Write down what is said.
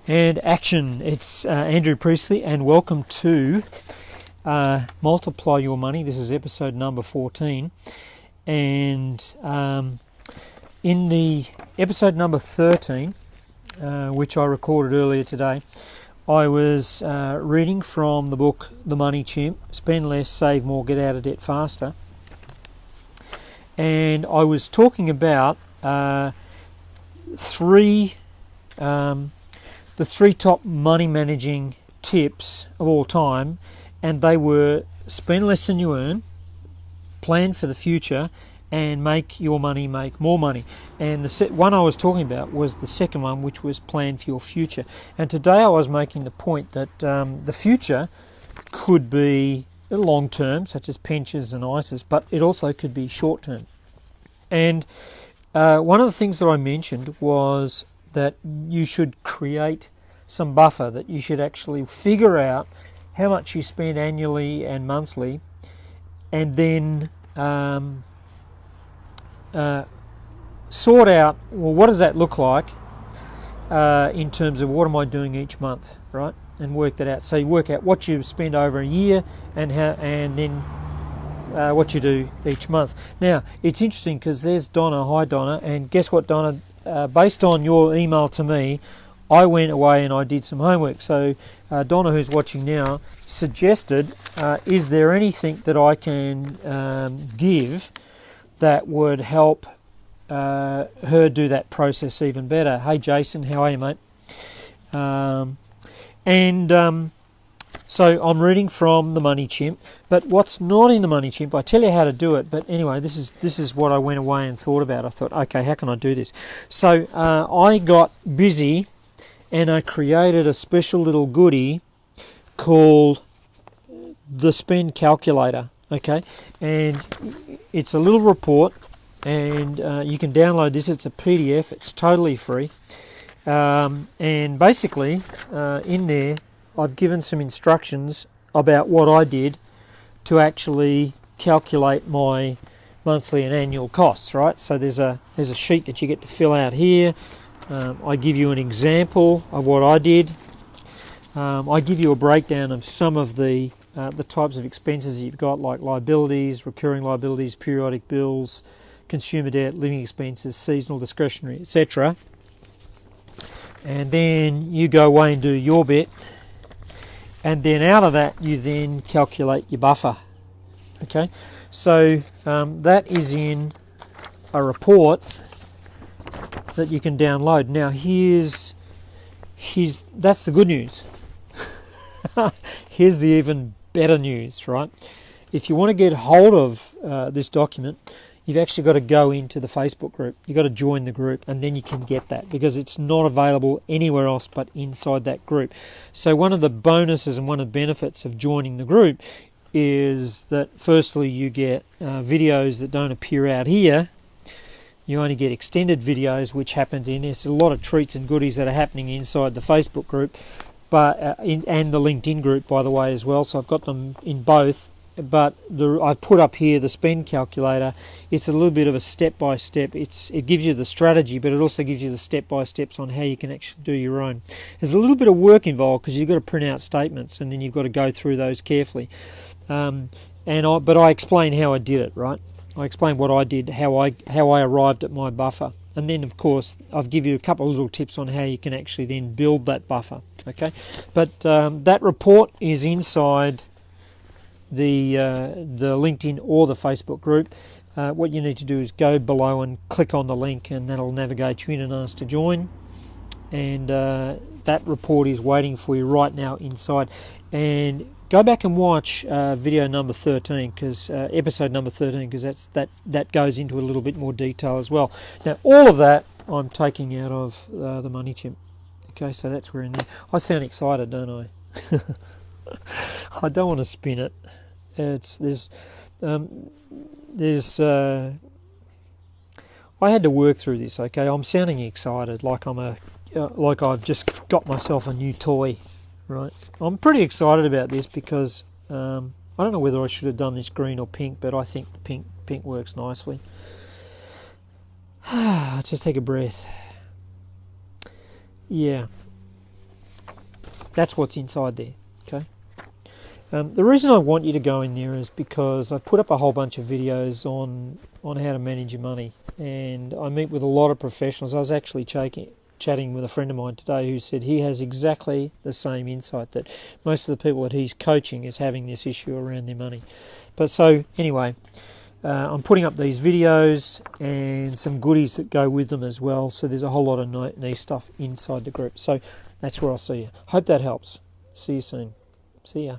And action. It's Andrew Priestley, and welcome to Multiply Your Money. This is episode number 14. And in the episode number 13, which I recorded earlier today, I was reading from the book The Money Chimp, Spend Less, Save More, Get Out of Debt Faster. And I was talking about the three top money managing tips of all time, and they were spend less than you earn, plan for the future, and make your money make more money. And the one I was talking about was the second one, which was plan for your future. And today I was making the point that the future could be long term, such as pensions and ISAs, but it also could be short term. And one of the things that I mentioned was that you should create some buffer, that you should actually figure out how much you spend annually and monthly, and then sort out, well, what does that look like in terms of what am I doing each month, right? And work that out. So you work out what you spend over a year and then what you do each month. Now, it's interesting because there's Donna. Hi, Donna. And guess what, Donna? Based on your email to me, I went away and I did some homework. So Donna, who's watching now, suggested, is there anything that I can give that would help her do that process even better? Hey, Jason, how are you, mate? So I'm reading from The Money Chimp, but what's not in The Money Chimp, I tell you how to do it, but anyway, this is what I went away and thought about. I thought, okay, how can I do this? So I got busy and I created a special little goodie called the Spend Calculator, okay? And it's a little report, and you can download this. It's a PDF. It's totally free. And basically, in there, I've given some instructions about what I did to actually calculate my monthly and annual costs, right? So there's a sheet that you get to fill out here. I give you an example of what I did. I give you a breakdown of some of the types of expenses you've got, like liabilities, recurring liabilities, periodic bills, consumer debt, living expenses, seasonal, discretionary, etc. And then you go away and do your bit. And then out of that, you then calculate your buffer. Okay, so that is in a report that you can download. Now, that's the good news. Here's the even better news, right? If you want to get hold of this document, you've actually got to go into the Facebook group. You've got to join the group, and then you can get that, because it's not available anywhere else but inside that group. So one of the bonuses and one of the benefits of joining the group is that, firstly, you get videos that don't appear out here. You only get extended videos, which happens in. There's a lot of treats and goodies that are happening inside the Facebook group, but and the LinkedIn group, by the way, as well. So I've got them in both. But I've put up here the spend calculator. It's a little bit of a step-by-step. It gives you the strategy, but it also gives you the step-by-steps on how you can actually do your own. There's a little bit of work involved because you've got to print out statements, and then you've got to go through those carefully. But I explain how I did it, right? I explain what I did, how I arrived at my buffer. And then, of course, I've give you a couple of little tips on how you can actually then build that buffer, okay? But that report is inside the LinkedIn or the Facebook group. What you need to do is go below and click on the link, and that'll navigate you in and ask to join. And that report is waiting for you right now inside. And go back and watch video number 13, because episode number 13, because that goes into a little bit more detail as well. Now, all of that I'm taking out of the Money Chimp. Okay, so that's where in there. I sound excited, don't I? I don't want to spin it. I had to work through this. Okay, I'm sounding excited, like like I've just got myself a new toy, right? I'm pretty excited about this because I don't know whether I should have done this green or pink, but I think pink works nicely. Just take a breath. Yeah. That's what's inside there. Okay. The reason I want you to go in there is because I've put up a whole bunch of videos on how to manage your money, and I meet with a lot of professionals. I was actually chatting with a friend of mine today who said he has exactly the same insight, that most of the people that he's coaching is having this issue around their money. But so anyway, I'm putting up these videos and some goodies that go with them as well. So there's a whole lot of nice stuff inside the group. So that's where I'll see you. Hope that helps. See you soon. See ya.